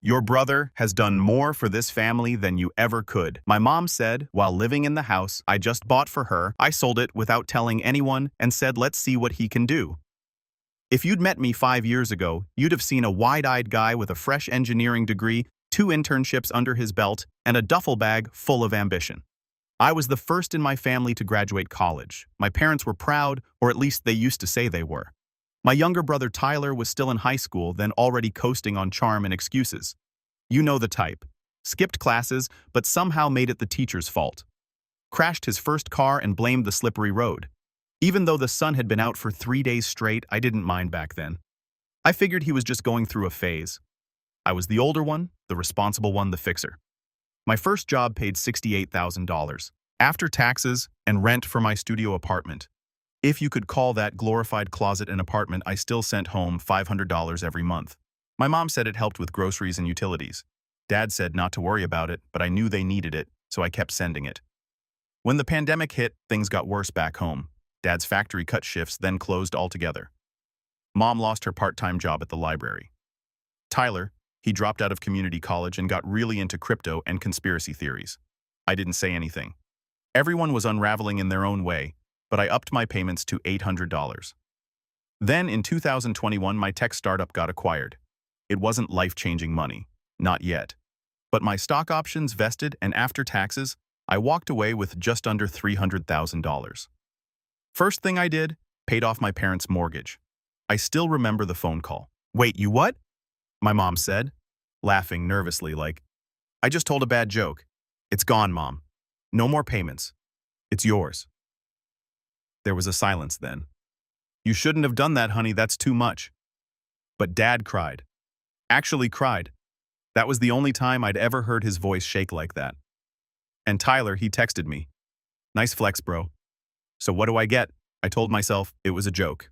Your brother has done more for this family than you ever could. My mom said, while living in the house I just bought for her, I sold it without telling anyone and said, let's see what he can do. If you'd met me 5 years ago, you'd have seen a wide-eyed guy with a fresh engineering degree, 2 internships under his belt, and a duffel bag full of ambition. I was the first in my family to graduate college. My parents were proud, or at least they used to say they were. My younger brother Tyler was still in high school, then already coasting on charm and excuses. You know the type. Skipped classes, but somehow made it the teacher's fault. Crashed his first car and blamed the slippery road. Even though the sun had been out for 3 days straight, I didn't mind back then. I figured he was just going through a phase. I was the older one, the responsible one, the fixer. My first job paid $68,000, after taxes and rent for my studio apartment. If you could call that glorified closet an apartment, I still sent home $500 every month. My mom said it helped with groceries and utilities. Dad said not to worry about it, but I knew they needed it, so I kept sending it. When the pandemic hit, things got worse back home. Dad's factory cut shifts, then closed altogether. Mom lost her part-time job at the library. Tyler, he dropped out of community college and got really into crypto and conspiracy theories. I didn't say anything. Everyone was unraveling in their own way, but I upped my payments to $800. Then in 2021, my tech startup got acquired. It wasn't life-changing money, not yet. But my stock options vested, and after taxes, I walked away with just under $300,000. First thing I did, paid off my parents' mortgage. I still remember the phone call. "Wait, you what?" my mom said, laughing nervously like, "I just told a bad joke. It's gone, Mom. No more payments. It's yours." There was a silence then. "You shouldn't have done that, honey, that's too much." But Dad cried. Actually cried. That was the only time I'd ever heard his voice shake like that. And Tyler, he texted me. "Nice flex, bro." So what do I get? I told myself it was a joke.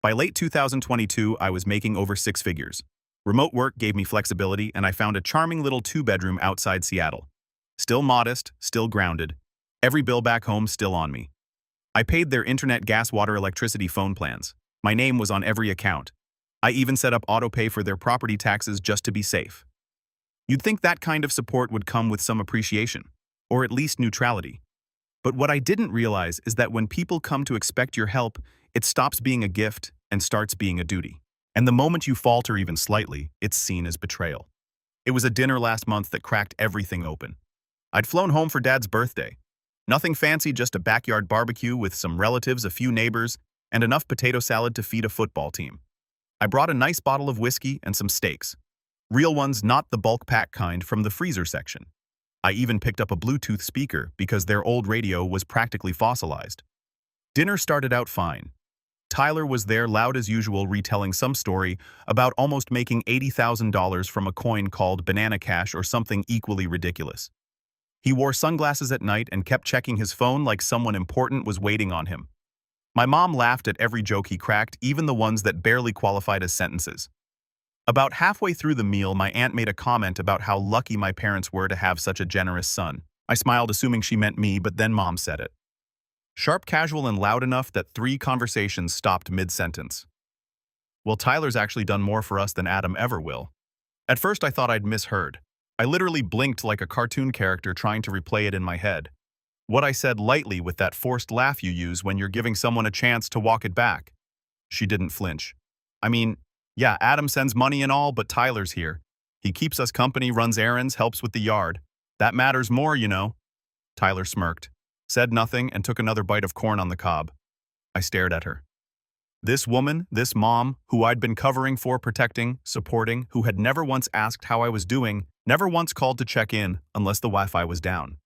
By late 2022, I was making over 6 figures. Remote work gave me flexibility, and I found a charming little 2-bedroom outside Seattle. Still modest, still grounded. Every bill back home still on me. I paid their internet, gas, water, electricity, phone plans. My name was on every account. I even set up autopay for their property taxes just to be safe. You'd think that kind of support would come with some appreciation, or at least neutrality. But what I didn't realize is that when people come to expect your help, it stops being a gift and starts being a duty. And the moment you falter even slightly, it's seen as betrayal. It was a dinner last month that cracked everything open. I'd flown home for Dad's birthday. Nothing fancy, just a backyard barbecue with some relatives, a few neighbors, and enough potato salad to feed a football team. I brought a nice bottle of whiskey and some steaks. Real ones, not the bulk pack kind from the freezer section. I even picked up a Bluetooth speaker because their old radio was practically fossilized. Dinner started out fine. Tyler was there, loud as usual, retelling some story about almost making $80,000 from a coin called banana cash or something equally ridiculous. He wore sunglasses at night and kept checking his phone like someone important was waiting on him. My mom laughed at every joke he cracked, even the ones that barely qualified as sentences. About halfway through the meal, my aunt made a comment about how lucky my parents were to have such a generous son. I smiled, assuming she meant me, but then Mom said it. Sharp, casual, and loud enough that 3 conversations stopped mid-sentence. "Well, Tyler's actually done more for us than Adam ever will." At first I thought I'd misheard. I literally blinked like a cartoon character trying to replay it in my head. What I said lightly with that forced laugh you use when you're giving someone a chance to walk it back. She didn't flinch. "I mean, yeah, Adam sends money and all, but Tyler's here. He keeps us company, runs errands, helps with the yard. That matters more, you know." Tyler smirked, said nothing, and took another bite of corn on the cob. I stared at her. This woman, this mom, who I'd been covering for, protecting, supporting, who had never once asked how I was doing, never once called to check in unless the Wi-Fi was down.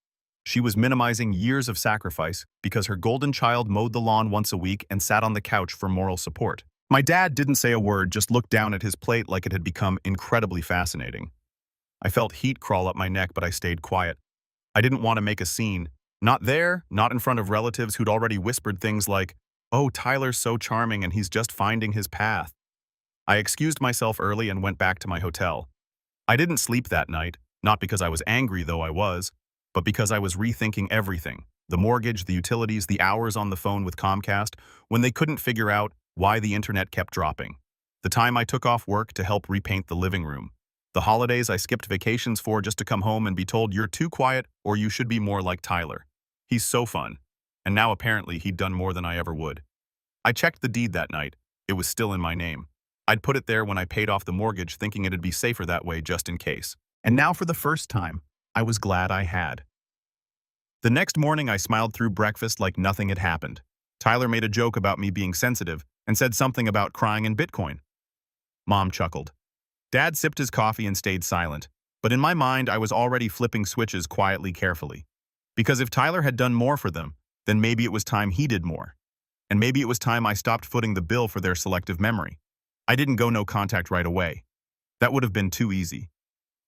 She was minimizing years of sacrifice because her golden child mowed the lawn once a week and sat on the couch for moral support. My dad didn't say a word, just looked down at his plate like it had become incredibly fascinating. I felt heat crawl up my neck, but I stayed quiet. I didn't want to make a scene. Not there, not in front of relatives who'd already whispered things like, "Oh, Tyler's so charming and he's just finding his path." I excused myself early and went back to my hotel. I didn't sleep that night, not because I was angry, though I was, but because I was rethinking everything. The mortgage, the utilities, the hours on the phone with Comcast, when they couldn't figure out why the internet kept dropping. The time I took off work to help repaint the living room. The holidays I skipped vacations for just to come home and be told you're too quiet or you should be more like Tyler. He's so fun. And now apparently he'd done more than I ever would. I checked the deed that night. It was still in my name. I'd put it there when I paid off the mortgage thinking it'd be safer that way just in case. And now for the first time, I was glad I had. The next morning I smiled through breakfast like nothing had happened. Tyler made a joke about me being sensitive and said something about crying in Bitcoin. Mom chuckled. Dad sipped his coffee and stayed silent, but in my mind I was already flipping switches quietly, carefully. Because if Tyler had done more for them, then maybe it was time he did more. And maybe it was time I stopped footing the bill for their selective memory. I didn't go no contact right away. That would have been too easy.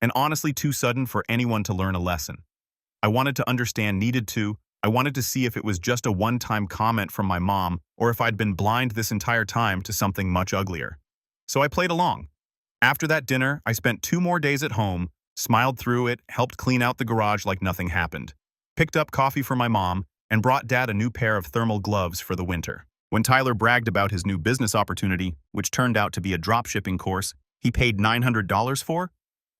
And honestly too sudden for anyone to learn a lesson. I wanted to understand, needed to. I wanted to see if it was just a one-time comment from my mom or if I'd been blind this entire time to something much uglier. So I played along. After that dinner, I spent 2 more days at home, smiled through it, helped clean out the garage like nothing happened, picked up coffee for my mom, and brought Dad a new pair of thermal gloves for the winter. When Tyler bragged about his new business opportunity, which turned out to be a dropshipping course he paid $900 for,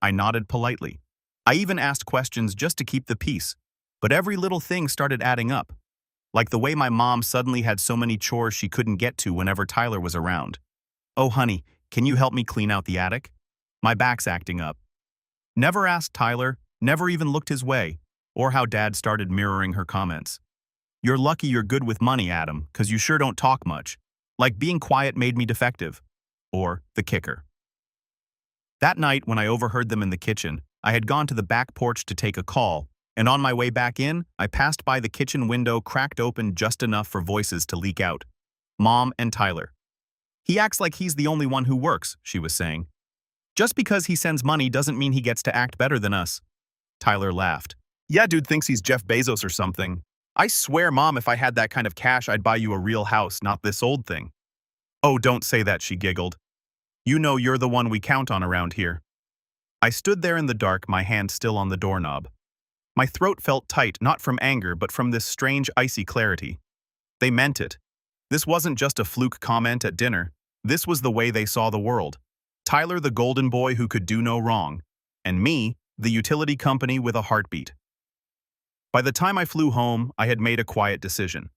I nodded politely. I even asked questions just to keep the peace, but every little thing started adding up. Like the way my mom suddenly had so many chores she couldn't get to whenever Tyler was around. "Oh, honey, can you help me clean out the attic? My back's acting up." Never asked Tyler, never even looked his way, or how Dad started mirroring her comments. "You're lucky you're good with money, Adam, 'cause you sure don't talk much. Like being quiet made me defective." Or the kicker. That night when I overheard them in the kitchen, I had gone to the back porch to take a call, and on my way back in, I passed by the kitchen window cracked open just enough for voices to leak out. Mom and Tyler. "He acts like he's the only one who works," she was saying. "Just because he sends money doesn't mean he gets to act better than us." Tyler laughed. "Yeah, dude thinks he's Jeff Bezos or something. I swear, Mom, if I had that kind of cash, I'd buy you a real house, not this old thing." "Oh, don't say that," she giggled. "You know you're the one we count on around here." I stood there in the dark, my hand still on the doorknob. My throat felt tight, not from anger, but from this strange, icy clarity. They meant it. This wasn't just a fluke comment at dinner. This was the way they saw the world. Tyler, the golden boy who could do no wrong, and me, the utility company with a heartbeat. By the time I flew home, I had made a quiet decision.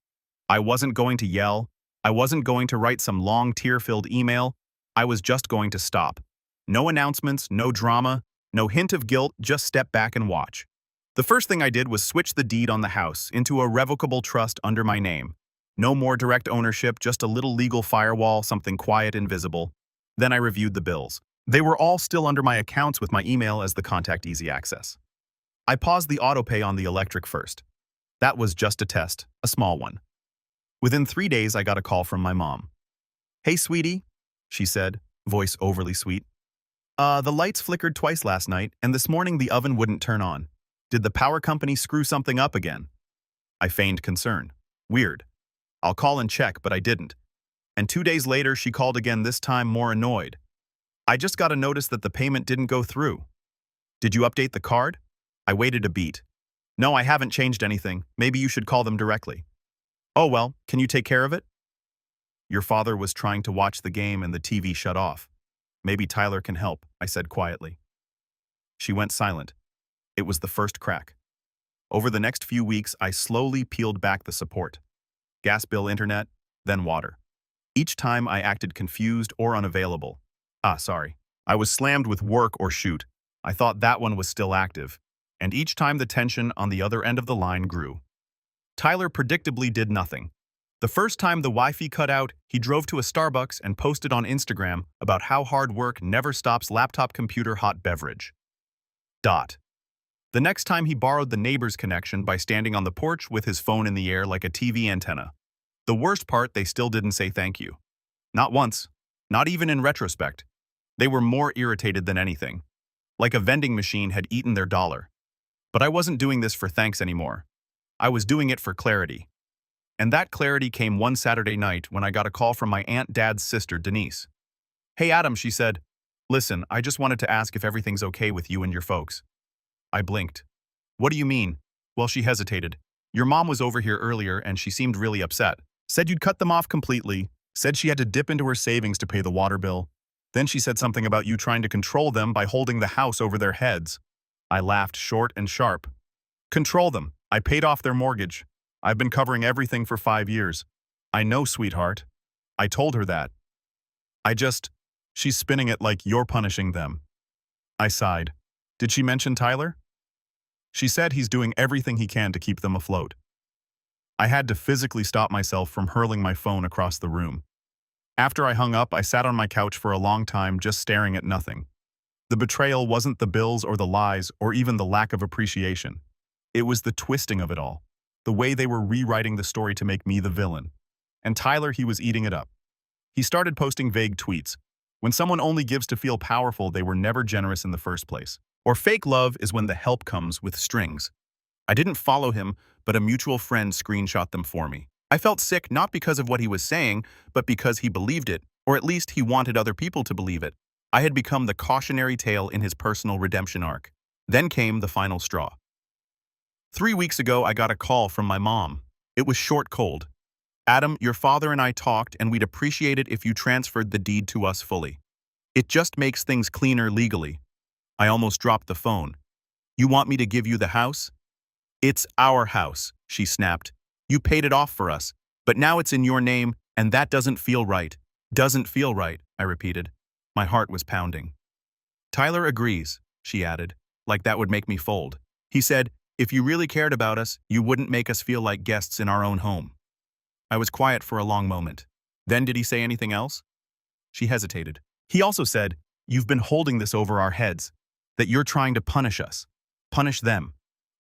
I wasn't going to yell. I wasn't going to write some long, tear-filled email. I was just going to stop. No announcements, no drama, no hint of guilt, just step back and watch. The first thing I did was switch the deed on the house into a revocable trust under my name. No more direct ownership, just a little legal firewall, something quiet and visible. Then I reviewed the bills. They were all still under my accounts with my email as the contact easy access. I paused the autopay on the electric first. That was just a test, a small one. Within 3 days, I got a call from my mom. "Hey, sweetie," she said, voice overly sweet. The lights flickered twice last night, and this morning the oven wouldn't turn on. Did the power company screw something up again?" I feigned concern. Weird. I'll call and check, but I didn't. And 2 days later, she called again, this time more annoyed. "I just got a notice that the payment didn't go through. Did you update the card?" I waited a beat. "No, I haven't changed anything. Maybe you should call them directly." "Oh well, can you take care of it?" "Your father was trying to watch the game and the TV shut off. Maybe Tyler can help," I said quietly. She went silent. It was the first crack. Over the next few weeks, I slowly peeled back the support. Gas bill, internet, then water. Each time I acted confused or unavailable. I was slammed with work or shoot. I thought that one was still active. And each time the tension on the other end of the line grew. Tyler predictably did nothing. The first time the Wi-Fi cut out, he drove to a Starbucks and posted on Instagram about how hard work never stops laptop computer hot beverage. The next time he borrowed the neighbor's connection by standing on the porch with his phone in the air like a TV antenna. The worst part, they still didn't say thank you. Not once. Not even in retrospect. They were more irritated than anything. Like a vending machine had eaten their dollar. But I wasn't doing this for thanks anymore. I was doing it for clarity. And that clarity came one Saturday night when I got a call from my Aunt Dad's sister, Denise. "Hey Adam," she said. "Listen, I just wanted to ask if everything's okay with you and your folks." I blinked. "What do you mean?" Well, she hesitated. "Your mom was over here earlier and she seemed really upset. Said you'd cut them off completely. Said she had to dip into her savings to pay the water bill. Then she said something about you trying to control them by holding the house over their heads. I laughed short and sharp. Control them. I paid off their mortgage. I've been covering everything for 5 years. I know, sweetheart. I told her that. She's spinning it like you're punishing them. I sighed. Did she mention Tyler? She said he's doing everything he can to keep them afloat. I had to physically stop myself from hurling my phone across the room. After I hung up, I sat on my couch for a long time just staring at nothing. The betrayal wasn't the bills or the lies or even the lack of appreciation. It was the twisting of it all, the way they were rewriting the story to make me the villain. And Tyler, he was eating it up. He started posting vague tweets. When someone only gives to feel powerful, they were never generous in the first place. Or fake love is when the help comes with strings. I didn't follow him, but a mutual friend screenshot them for me. I felt sick not because of what he was saying, but because he believed it, or at least he wanted other people to believe it. I had become the cautionary tale in his personal redemption arc. Then came the final straw. 3 weeks ago, I got a call from my mom. It was short cold. Adam, your father and I talked, and we'd appreciate it if you transferred the deed to us fully. It just makes things cleaner legally. I almost dropped the phone. You want me to give you the house? It's our house, she snapped. You paid it off for us, but now it's in your name, and that doesn't feel right. Doesn't feel right, I repeated. My heart was pounding. Tyler agrees, she added, like that would make me fold. He said, if you really cared about us, you wouldn't make us feel like guests in our own home. I was quiet for a long moment. Then did he say anything else? She hesitated. He also said, you've been holding this over our heads, that you're trying to punish us. Punish them.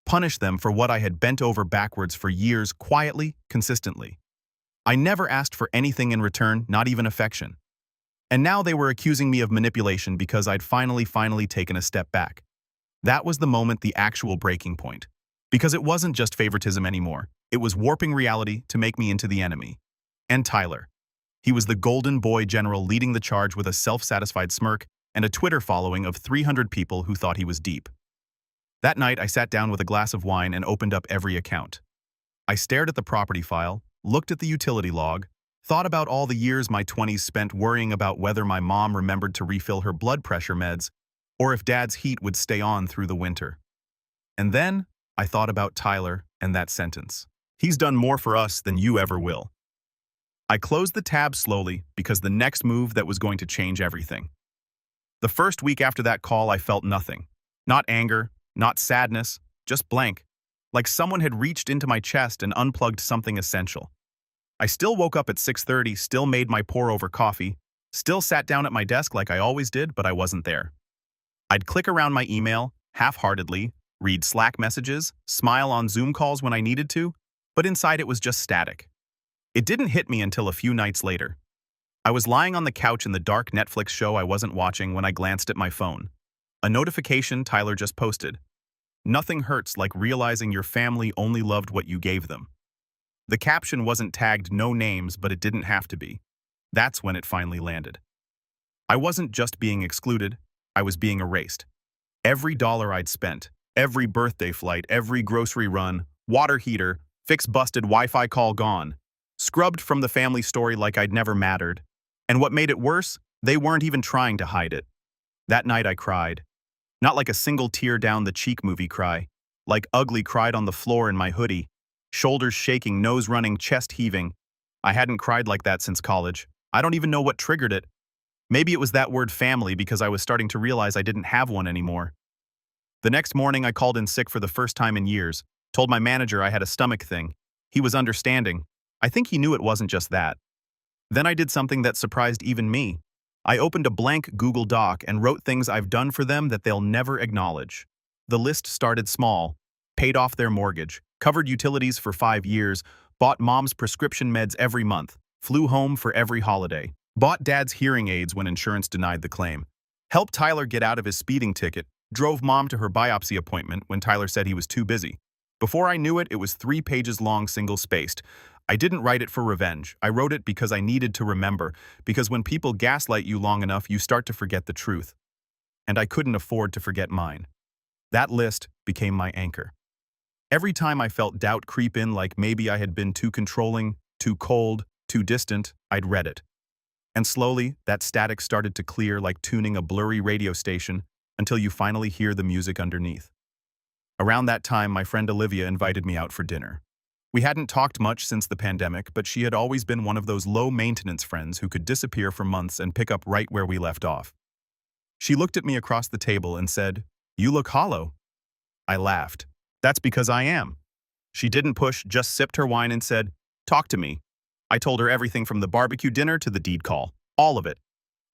Punish them for what I had bent over backwards for years, quietly, consistently. I never asked for anything in return, not even affection. And now they were accusing me of manipulation because I'd finally taken a step back. That was the moment, the actual breaking point. Because it wasn't just favoritism anymore. It was warping reality to make me into the enemy. And Tyler. He was the golden boy general leading the charge with a self-satisfied smirk and a Twitter following of 300 people who thought he was deep. That night, I sat down with a glass of wine and opened up every account. I stared at the property file, looked at the utility log, thought about all the years my 20s spent worrying about whether my mom remembered to refill her blood pressure meds or if Dad's heat would stay on through the winter. And then I thought about Tyler and that sentence. He's done more for us than you ever will. I closed the tab slowly because the next move that was going to change everything. The first week after that call, I felt nothing. Not anger, not sadness, just blank. Like someone had reached into my chest and unplugged something essential. I still woke up at 6:30, still made my pour-over coffee, still sat down at my desk like I always did, but I wasn't there. I'd click around my email, half-heartedly, read Slack messages, smile on Zoom calls when I needed to, but inside it was just static. It didn't hit me until a few nights later. I was lying on the couch in the dark Netflix show I wasn't watching when I glanced at my phone. A notification Tyler just posted. Nothing hurts like realizing your family only loved what you gave them. The caption wasn't tagged no names, but it didn't have to be. That's when it finally landed. I wasn't just being excluded, I was being erased. Every dollar I'd spent, every birthday flight, every grocery run, water heater, fix busted Wi-Fi call gone. Scrubbed from the family story like I'd never mattered. And what made it worse, they weren't even trying to hide it. That night I cried. Not like a single tear down the cheek movie cry. Like ugly cried on the floor in my hoodie. Shoulders shaking, nose running, chest heaving. I hadn't cried like that since college. I don't even know what triggered it. Maybe it was that word family because I was starting to realize I didn't have one anymore. The next morning I called in sick for the first time in years. Told my manager I had a stomach thing. He was understanding. I think he knew it wasn't just that. Then I did something that surprised even me. I opened a blank Google Doc and wrote things I've done for them that they'll never acknowledge. The list started small. Paid off their mortgage, covered utilities for 5 years, bought mom's prescription meds every month, flew home for every holiday, bought dad's hearing aids when insurance denied the claim, helped Tyler get out of his speeding ticket, drove mom to her biopsy appointment when Tyler said he was too busy. Before I knew it, it was 3 pages long, single-spaced. I didn't write it for revenge. I wrote it because I needed to remember, because when people gaslight you long enough, you start to forget the truth. And I couldn't afford to forget mine. That list became my anchor. Every time I felt doubt creep in, like maybe I had been too controlling, too cold, too distant, I'd read it. And slowly, that static started to clear like tuning a blurry radio station until you finally hear the music underneath. Around that time, my friend Olivia invited me out for dinner. We hadn't talked much since the pandemic, but she had always been one of those low-maintenance friends who could disappear for months and pick up right where we left off. She looked at me across the table and said, "You look hollow." I laughed. "That's because I am." She didn't push, just sipped her wine and said, "Talk to me." I told her everything from the barbecue dinner to the deed call. All of it.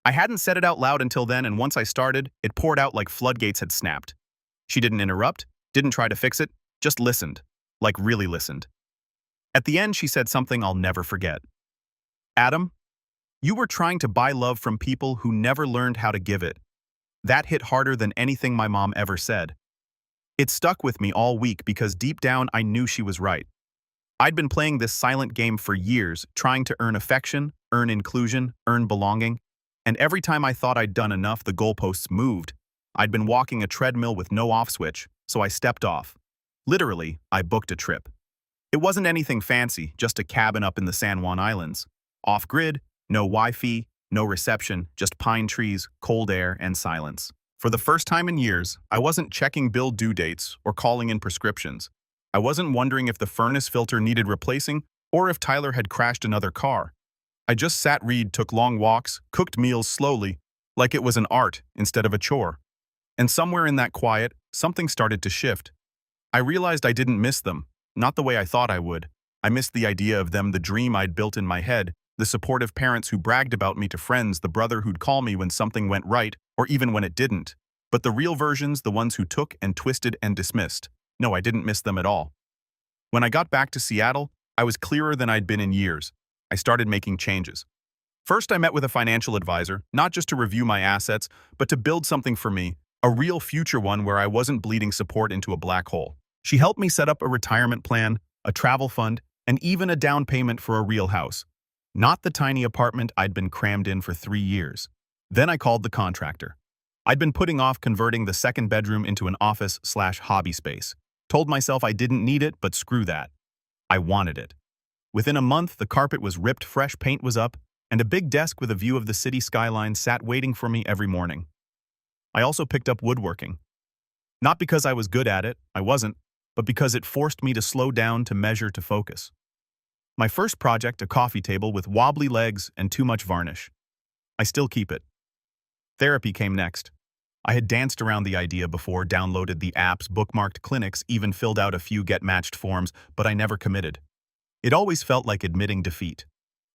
I hadn't said it out loud until then, and once I started, it poured out like floodgates had snapped. She didn't interrupt, didn't try to fix it, just listened. Like really listened. At the end, she said something I'll never forget. "Adam, you were trying to buy love from people who never learned how to give it." That hit harder than anything my mom ever said. It stuck with me all week because deep down I knew she was right. I'd been playing this silent game for years, trying to earn affection, earn inclusion, earn belonging, and every time I thought I'd done enough, the goalposts moved. I'd been walking a treadmill with no off switch, so I stepped off. Literally, I booked a trip. It wasn't anything fancy, just a cabin up in the San Juan Islands. Off-grid, no Wi-Fi, no reception, just pine trees, cold air, and silence. For the first time in years, I wasn't checking bill due dates or calling in prescriptions. I wasn't wondering if the furnace filter needed replacing or if Tyler had crashed another car. I just sat, read, took long walks, cooked meals slowly, like it was an art instead of a chore. And somewhere in that quiet, something started to shift. I realized I didn't miss them, not the way I thought I would. I missed the idea of them, the dream I'd built in my head, the supportive parents who bragged about me to friends, the brother who'd call me when something went right, or even when it didn't. But the real versions, the ones who took and twisted and dismissed. No, I didn't miss them at all. When I got back to Seattle, I was clearer than I'd been in years. I started making changes. First, I met with a financial advisor, not just to review my assets, but to build something for me, a real future one where I wasn't bleeding support into a black hole. She helped me set up a retirement plan, a travel fund, and even a down payment for a real house. Not the tiny apartment I'd been crammed in for 3 years. Then I called the contractor. I'd been putting off converting the second bedroom into an office/hobby space. Told myself I didn't need it, but screw that. I wanted it. Within a month, the carpet was ripped, fresh paint was up, and a big desk with a view of the city skyline sat waiting for me every morning. I also picked up woodworking. Not because I was good at it, I wasn't, but because it forced me to slow down, to measure, to focus. My first project, a coffee table with wobbly legs and too much varnish. I still keep it. Therapy came next. I had danced around the idea before, downloaded the apps, bookmarked clinics, even filled out a few get-matched forms, but I never committed. It always felt like admitting defeat.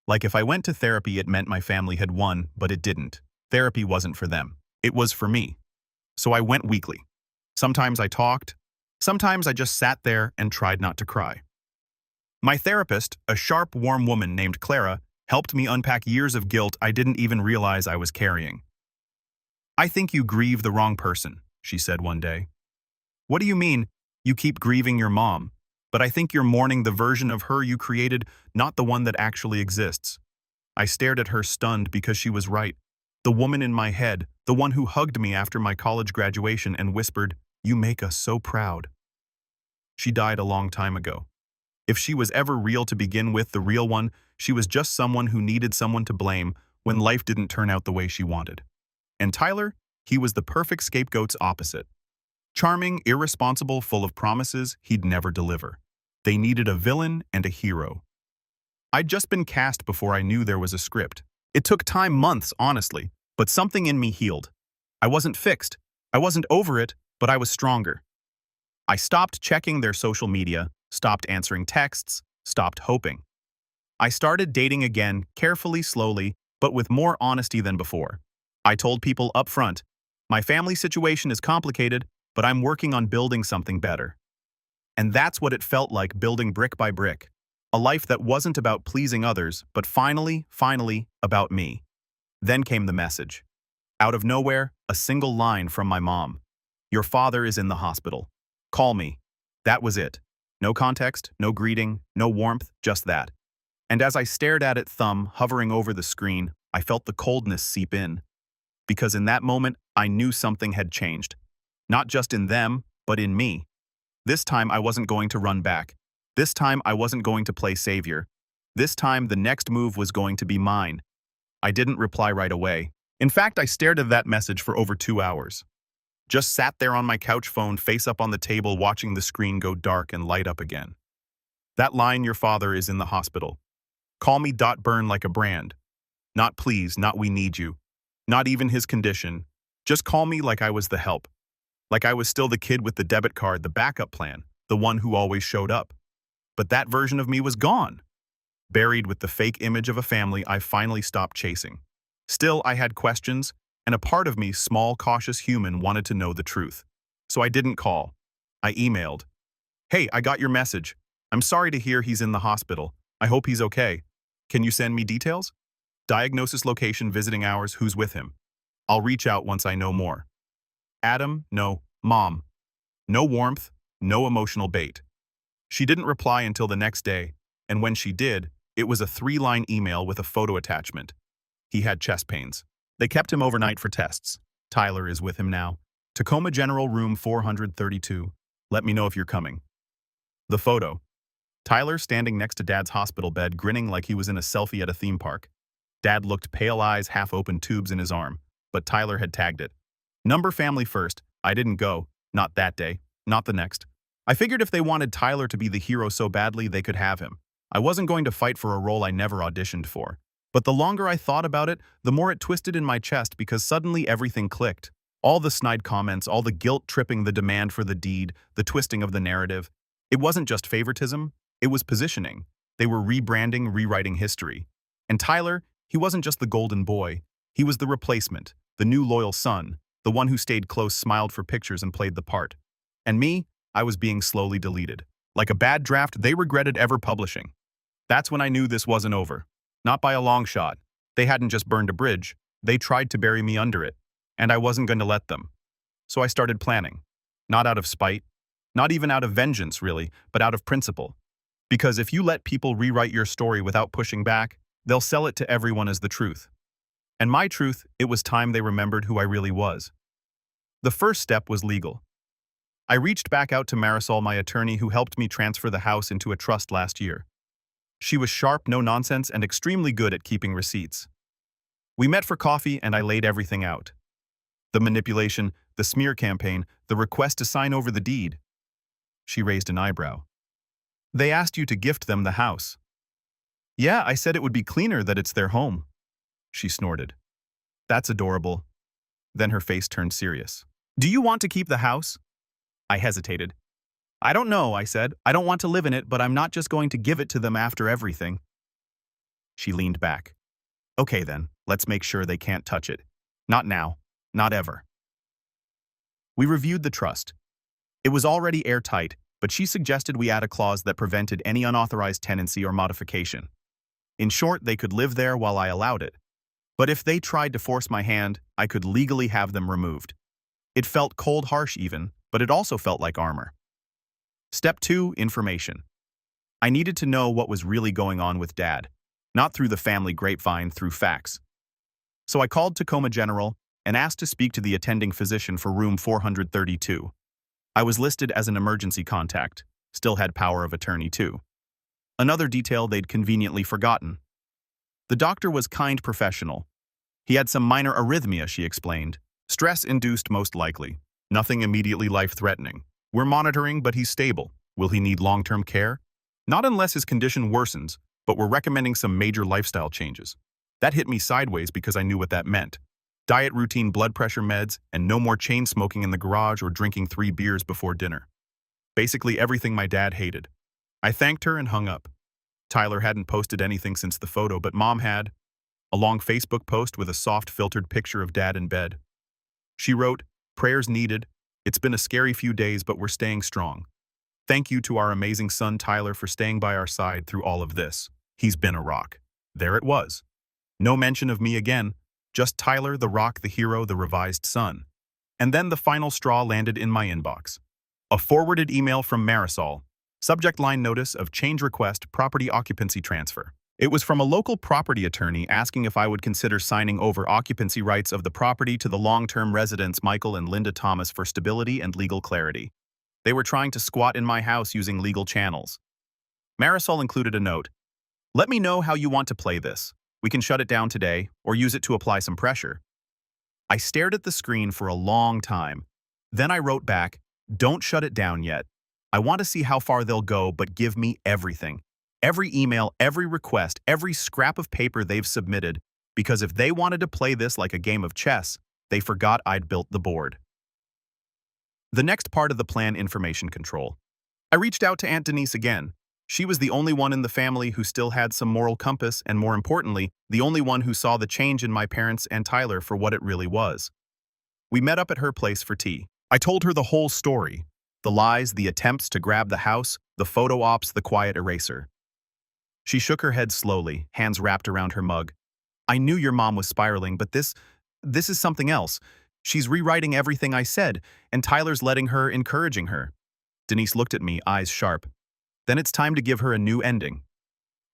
Like if I went to therapy, it meant my family had won, but it didn't. Therapy wasn't for them. It was for me. So I went weekly. Sometimes I talked. Sometimes I just sat there and tried not to cry. My therapist, a sharp, warm woman named Clara, helped me unpack years of guilt I didn't even realize I was carrying. "I think you grieve the wrong person," she said one day. "What do you mean, you keep grieving your mom? But I think you're mourning the version of her you created, not the one that actually exists." I stared at her, stunned, because she was right. The woman in my head, the one who hugged me after my college graduation and whispered, "You make us so proud." She died a long time ago. If she was ever real to begin with, the real one, she was just someone who needed someone to blame when life didn't turn out the way she wanted. And Tyler, he was the perfect scapegoat's opposite. Charming, irresponsible, full of promises he'd never deliver. They needed a villain and a hero. I'd just been cast before I knew there was a script. It took time, months, honestly, but something in me healed. I wasn't fixed. I wasn't over it, but I was stronger. I stopped checking their social media, stopped answering texts, stopped hoping. I started dating again, carefully, slowly, but with more honesty than before. I told people up front, my family situation is complicated, but I'm working on building something better. And that's what it felt like, building brick by brick. A life that wasn't about pleasing others, but finally, about me. Then came the message. Out of nowhere, a single line from my mom. "Your father is in the hospital. Call me." That was it. No context, no greeting, no warmth, just that. And as I stared at it, thumb hovering over the screen, I felt the coldness seep in. Because in that moment, I knew something had changed. Not just in them, but in me. This time, I wasn't going to run back. This time, I wasn't going to play savior. This time, the next move was going to be mine. I didn't reply right away. In fact, I stared at that message for over 2 hours. Just sat there on my couch phone, face up on the table, watching the screen go dark and light up again. That line, "Your father is in the hospital." Call me. Burn like a brand. Not please, not we need you. Not even his condition. Just call me like I was the help. Like I was still the kid with the debit card, the backup plan, the one who always showed up. But that version of me was gone. Buried with the fake image of a family I finally stopped chasing. Still, I had questions, and a part of me, small, cautious human, wanted to know the truth. So I didn't call. I emailed. "Hey, I got your message. I'm sorry to hear he's in the hospital. I hope he's okay. Can you send me details? Diagnosis, location, visiting hours, who's with him. I'll reach out once I know more." Adam, no. Mom. No warmth, no emotional bait. She didn't reply until the next day, and when she did, it was a 3-line email with a photo attachment. He had chest pains. They kept him overnight for tests. Tyler is with him now. Tacoma General, room 432. Let me know if you're coming. The photo. Tyler standing next to Dad's hospital bed, grinning like he was in a selfie at a theme park. Dad looked, pale eyes, half-open tubes in his arm, but Tyler had tagged it. Number family first. I didn't go. Not that day. Not the next. I figured if they wanted Tyler to be the hero so badly, they could have him. I wasn't going to fight for a role I never auditioned for. But the longer I thought about it, the more it twisted in my chest, because suddenly everything clicked. All the snide comments, all the guilt-tripping, the demand for the deed, the twisting of the narrative. It wasn't just favoritism, it was positioning. They were rebranding, rewriting history. And Tyler, he wasn't just the golden boy. He was the replacement, the new loyal son, the one who stayed close, smiled for pictures, and played the part. And me, I was being slowly deleted. Like a bad draft they regretted ever publishing. That's when I knew this wasn't over. Not by a long shot. They hadn't just burned a bridge, they tried to bury me under it. And I wasn't going to let them. So I started planning. Not out of spite, not even out of vengeance, really, but out of principle. Because if you let people rewrite your story without pushing back, they'll sell it to everyone as the truth. And my truth, it was time they remembered who I really was. The first step was legal. I reached back out to Marisol, my attorney, who helped me transfer the house into a trust last year. She was sharp, no nonsense, and extremely good at keeping receipts. We met for coffee and I laid everything out. The manipulation, the smear campaign, the request to sign over the deed. She raised an eyebrow. "They asked you to gift them the house." "Yeah, I said it would be cleaner that it's their home." She snorted. "That's adorable." Then her face turned serious. "Do you want to keep the house?" I hesitated. "I don't know," I said. "I don't want to live in it, but I'm not just going to give it to them after everything." She leaned back. "Okay then, let's make sure they can't touch it. Not now. Not ever." We reviewed the trust. It was already airtight, but she suggested we add a clause that prevented any unauthorized tenancy or modification. In short, they could live there while I allowed it. But if they tried to force my hand, I could legally have them removed. It felt cold, harsh even, but it also felt like armor. Step 2, information. I needed to know what was really going on with Dad, not through the family grapevine, through facts. So I called Tacoma General and asked to speak to the attending physician for room 432. I was listed as an emergency contact, still had power of attorney too. Another detail they'd conveniently forgotten. The doctor was kind, professional. He had some minor arrhythmia, she explained. Stress-induced most likely. Nothing immediately life-threatening. We're monitoring, but he's stable. Will he need long-term care? Not unless his condition worsens, but we're recommending some major lifestyle changes. That hit me sideways because I knew what that meant. Diet routine, blood pressure meds, and no more chain smoking in the garage or drinking 3 beers before dinner. Basically everything my dad hated. I thanked her and hung up. Tyler hadn't posted anything since the photo, but Mom had. A long Facebook post with a soft filtered picture of Dad in bed. She wrote, "Prayers needed. It's been a scary few days, but we're staying strong. Thank you to our amazing son Tyler for staying by our side through all of this. He's been a rock." There it was. No mention of me again. Just Tyler, the rock, the hero, the revised son. And then the final straw landed in my inbox. A forwarded email from Marisol. Subject line: notice of change request, property occupancy transfer. It was from a local property attorney asking if I would consider signing over occupancy rights of the property to the long-term residents Michael and Linda Thomas for stability and legal clarity. They were trying to squat in my house using legal channels. Marisol included a note. "Let me know how you want to play this. We can shut it down today or use it to apply some pressure. I stared at the screen for a long time. Then I wrote back, don't shut it down yet. I want to see how far they'll go, but give me everything. Every email, every request, every scrap of paper they've submitted, because if they wanted to play this like a game of chess, they forgot I'd built the board. The next part of the plan, information control. I reached out to Aunt Denise again. She was the only one in the family who still had some moral compass, and more importantly, the only one who saw the change in my parents and Tyler for what it really was. We met up at her place for tea. I told her the whole story. The lies, the attempts to grab the house, the photo ops, the quiet eraser. She shook her head slowly, hands wrapped around her mug. I knew your mom was spiraling, but this is something else. She's rewriting everything I said, and Tyler's letting her, encouraging her. Denise looked at me, eyes sharp. Then it's time to give her a new ending.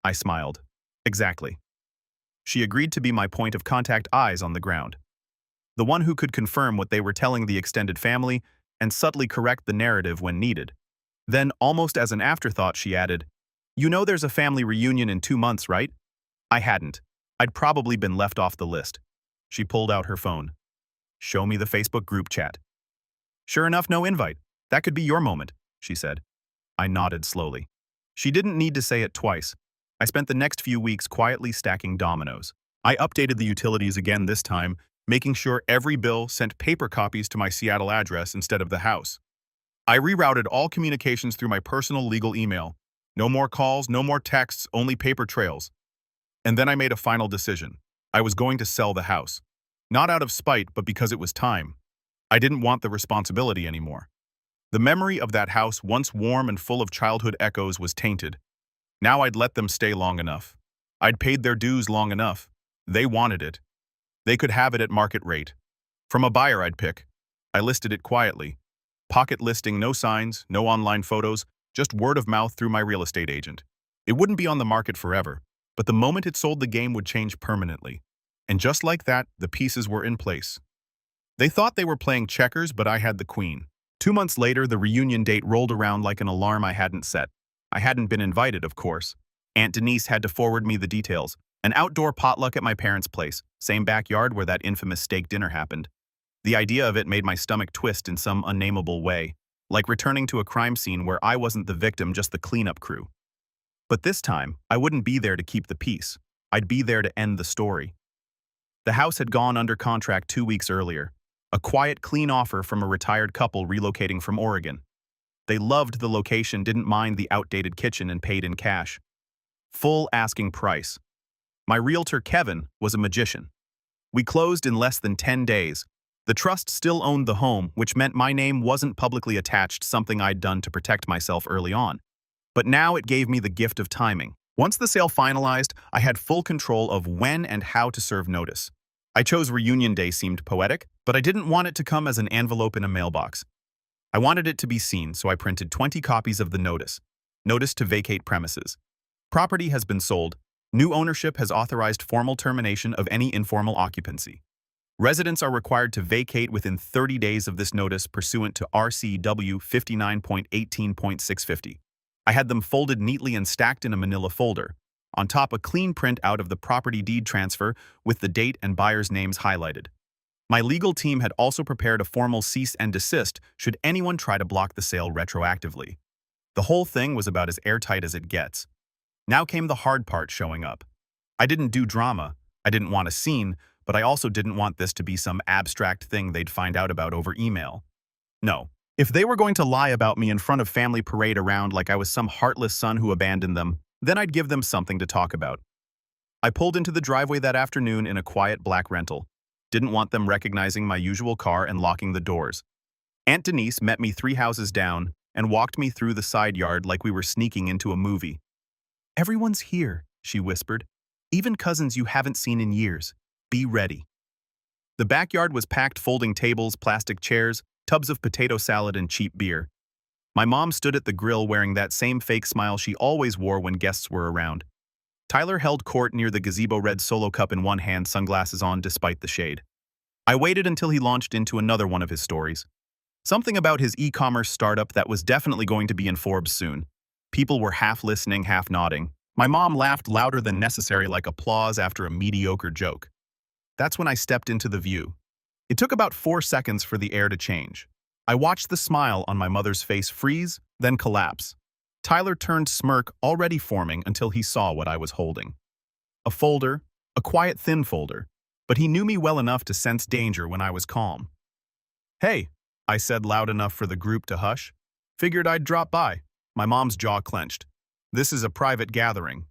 I smiled. Exactly. She agreed to be my point of contact, eyes on the ground. The one who could confirm what they were telling the extended family and subtly correct the narrative when needed. Then, almost as an afterthought, she added, "You know there's a family reunion in 2 months, right?" I hadn't. I'd probably been left off the list. She pulled out her phone. "Show me the Facebook group chat." "Sure enough, no invite. That could be your moment," she said. I nodded slowly. She didn't need to say it twice. I spent the next few weeks quietly stacking dominoes. I updated the utilities again this time, making sure every bill sent paper copies to my Seattle address instead of the house. I rerouted all communications through my personal legal email. No more calls, no more texts, only paper trails. And then I made a final decision. I was going to sell the house. Not out of spite, but because it was time. I didn't want the responsibility anymore. The memory of that house, once warm and full of childhood echoes, was tainted. Now I'd let them stay long enough. I'd paid their dues long enough. They wanted it. They could have it at market rate. From a buyer I'd pick. I listed it quietly. Pocket listing, no signs, no online photos, just word of mouth through my real estate agent. It wouldn't be on the market forever, but the moment it sold, the game would change permanently. And just like that, the pieces were in place. They thought they were playing checkers, but I had the queen. 2 months later, the reunion date rolled around like an alarm I hadn't set. I hadn't been invited, of course. Aunt Denise had to forward me the details. An outdoor potluck at my parents' place, same backyard where that infamous steak dinner happened. The idea of it made my stomach twist in some unnameable way, like returning to a crime scene where I wasn't the victim, just the cleanup crew. But this time, I wouldn't be there to keep the peace. I'd be there to end the story. The house had gone under contract 2 weeks earlier. A quiet, clean offer from a retired couple relocating from Oregon. They loved the location, didn't mind the outdated kitchen, and paid in cash. Full asking price. My realtor, Kevin, was a magician. We closed in less than 10 days. The trust still owned the home, which meant my name wasn't publicly attached, something I'd done to protect myself early on. But now it gave me the gift of timing. Once the sale finalized, I had full control of when and how to serve notice. I chose reunion day seemed poetic, but I didn't want it to come as an envelope in a mailbox. I wanted it to be seen, so I printed 20 copies of the notice. Notice to vacate premises. Property has been sold. New ownership has authorized formal termination of any informal occupancy. Residents are required to vacate within 30 days of this notice pursuant to RCW 59.18.650. I had them folded neatly and stacked in a manila folder. On top, a clean print out of the property deed transfer with the date and buyer's names highlighted. My legal team had also prepared a formal cease and desist should anyone try to block the sale retroactively. The whole thing was about as airtight as it gets. Now came the hard part, showing up. I didn't do drama. I didn't want a scene, but I also didn't want this to be some abstract thing they'd find out about over email. No. If they were going to lie about me in front of family parade around like I was some heartless son who abandoned them, then I'd give them something to talk about. I pulled into the driveway that afternoon in a quiet black rental. Didn't want them recognizing my usual car and locking the doors. Aunt Denise met me 3 houses down and walked me through the side yard like we were sneaking into a movie. "Everyone's here," she whispered. "Even cousins you haven't seen in years. Be ready." The backyard was packed, folding tables, plastic chairs, tubs of potato salad, and cheap beer. My mom stood at the grill wearing that same fake smile she always wore when guests were around. Tyler held court near the gazebo, red Solo cup in one hand, sunglasses on despite the shade. I waited until he launched into another one of his stories. Something about his e-commerce startup that was definitely going to be in Forbes soon. People were half listening, half nodding. My mom laughed louder than necessary like applause after a mediocre joke. That's when I stepped into the view. It took about 4 seconds for the air to change. I watched the smile on my mother's face freeze, then collapse. Tyler turned smirk already forming until he saw what I was holding. A folder, a quiet thin folder, but he knew me well enough to sense danger when I was calm. "Hey," I said loud enough for the group to hush. "Figured I'd drop by." My mom's jaw clenched. "This is a private gathering."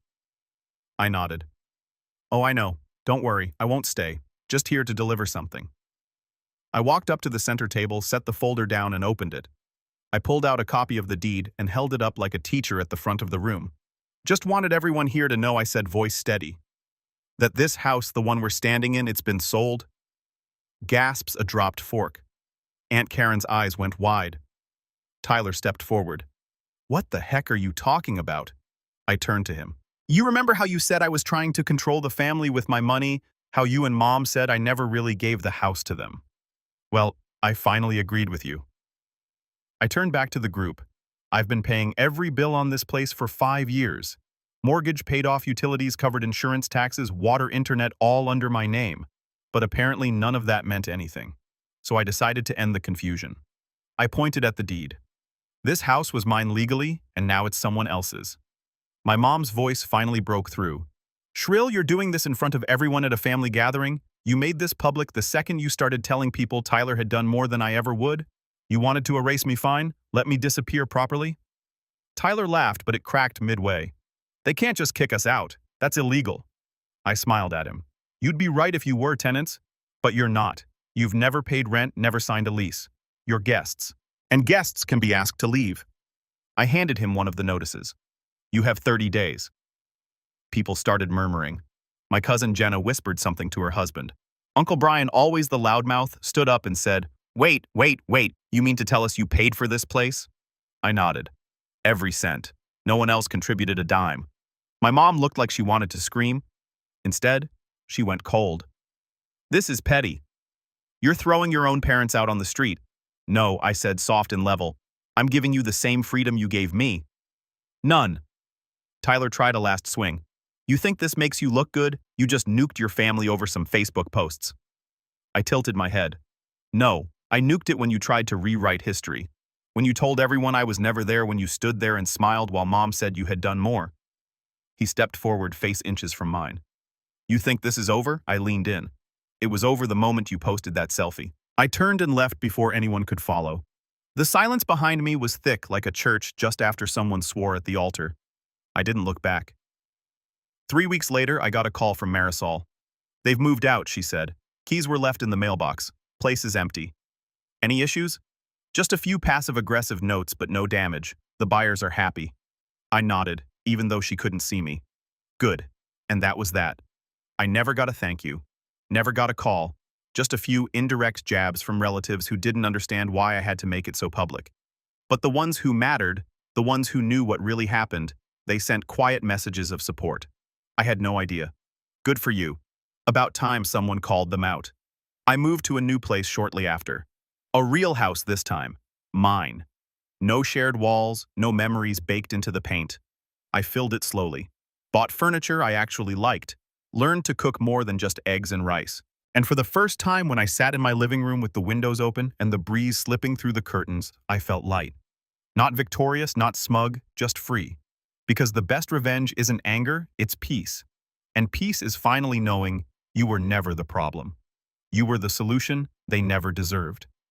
I nodded. "Oh, I know. Don't worry, I won't stay. Just here to deliver something." I walked up to the center table, set the folder down, and opened it. I pulled out a copy of the deed and held it up like a teacher at the front of the room. "Just wanted everyone here to know," I said, voice steady, "that this house, the one we're standing in, it's been sold." Gasps, a dropped fork. Aunt Karen's eyes went wide. Tyler stepped forward. "What the heck are you talking about?" I turned to him. "You remember how you said I was trying to control the family with my money? How you and Mom said I never really gave the house to them? Well, I finally agreed with you." I turned back to the group. "I've been paying every bill on this place for 5 years. Mortgage paid off, utilities covered, insurance, taxes, water, internet, all under my name. But apparently none of that meant anything. So I decided to end the confusion." I pointed at the deed. "This house was mine legally, and now it's someone else's." My mom's voice finally broke through. "Shrill, you're doing this in front of everyone at a family gathering? You made this public the second you started telling people Tyler had done more than I ever would? You wanted to erase me, fine? Let me disappear properly?" Tyler laughed, but it cracked midway. "They can't just kick us out. That's illegal." I smiled at him. "You'd be right if you were tenants, but you're not. You've never paid rent, never signed a lease. You're guests. And guests can be asked to leave." I handed him one of the notices. "You have 30 days. People started murmuring. My cousin Jenna whispered something to her husband. Uncle Brian, always the loudmouth, stood up and said, Wait, you mean to tell us you paid for this place?" I nodded. Every cent. No one else contributed a dime. My mom looked like she wanted to scream. Instead, she went cold. "This is petty. You're throwing your own parents out on the street." "No," I said, soft and level. "I'm giving you the same freedom you gave me." "None." Tyler tried a last swing. "You think this makes you look good? You just nuked your family over some Facebook posts." I tilted my head. "No, I nuked it when you tried to rewrite history. When you told everyone I was never there, when you stood there and smiled while Mom said you had done more." He stepped forward, face inches from mine. "You think this is over?" I leaned in. "It was over the moment you posted that selfie." I turned and left before anyone could follow. The silence behind me was thick like a church just after someone swore at the altar. I didn't look back. 3 weeks later, I got a call from Marisol. "They've moved out," she said. "Keys were left in the mailbox. Place is empty." "Any issues?" "Just a few passive-aggressive notes, but no damage. The buyers are happy." I nodded, even though she couldn't see me. "Good." And that was that. I never got a thank you. Never got a call. Just a few indirect jabs from relatives who didn't understand why I had to make it so public. But the ones who mattered, the ones who knew what really happened, they sent quiet messages of support. I had no idea. Good for you. About time someone called them out. I moved to a new place shortly after. A real house this time. Mine. No shared walls, no memories baked into the paint. I filled it slowly. Bought furniture I actually liked. Learned to cook more than just eggs and rice. And for the first time, when I sat in my living room with the windows open and the breeze slipping through the curtains, I felt light. Not victorious, not smug, just free. Because the best revenge isn't anger, it's peace. And peace is finally knowing you were never the problem. You were the solution they never deserved.